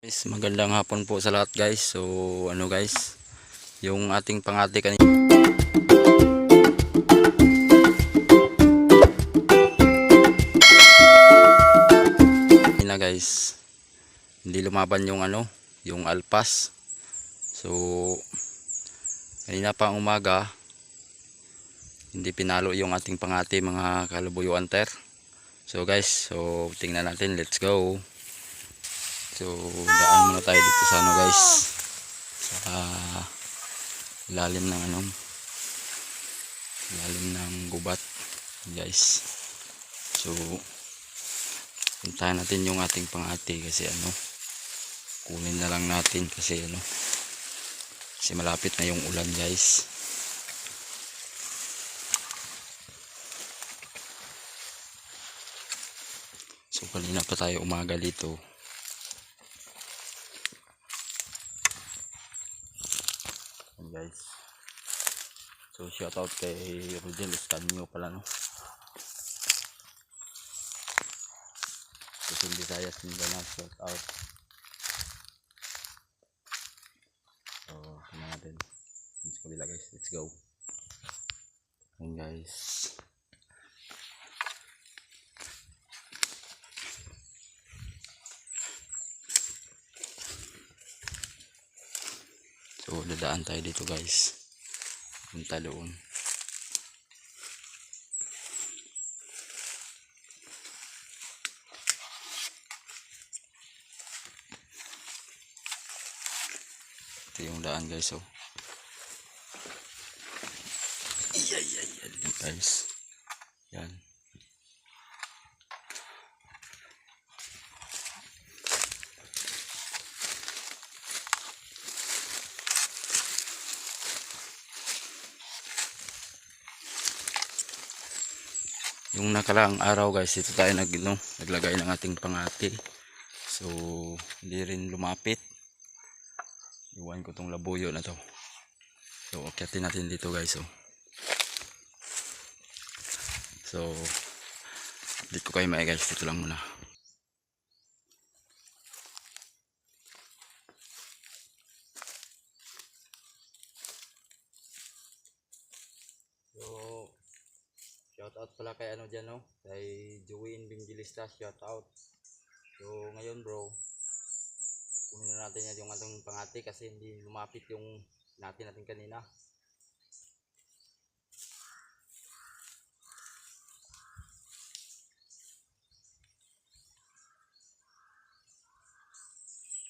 Guys, magandang hapon po sa lahat guys. So ano guys, yung ating pangati kanina guys, hindi lumaban yung yung alpas. So kanina pa umaga, hindi pinalo yung ating pangati mga kalubuyo anter. So guys, so tingnan natin, let's go. So daan muna tayo dito sa guys, sa ilalim ng ilalim ng gubat guys. So puntahan natin yung ating pangati kasi kunin na lang natin kasi kasi malapit na yung ulan guys. So kanina pa tayo umaga dito. Guys, so shout out kay Rodel Escanio pala so hindi saya Mindanao, shout out. So tingnan natin sa kabila guys, let's go. And guys, so dadaan tayo dito guys, punta doon. Ito yung daan guys. Oh yan guys, yan. Yung nakaraang araw guys, ito tayo naglagay ng ating pangati. So hindi rin lumapit. Iwan ko tong labuyo na to. So akyatin natin dito guys. So dito ko kayo guys, dito lang muna. So shout out pala kay dyan kay Joey Evangelista, shout out. So ngayon bro, kunin na natin yung ating pangati kasi hindi lumapit yung natin kanina.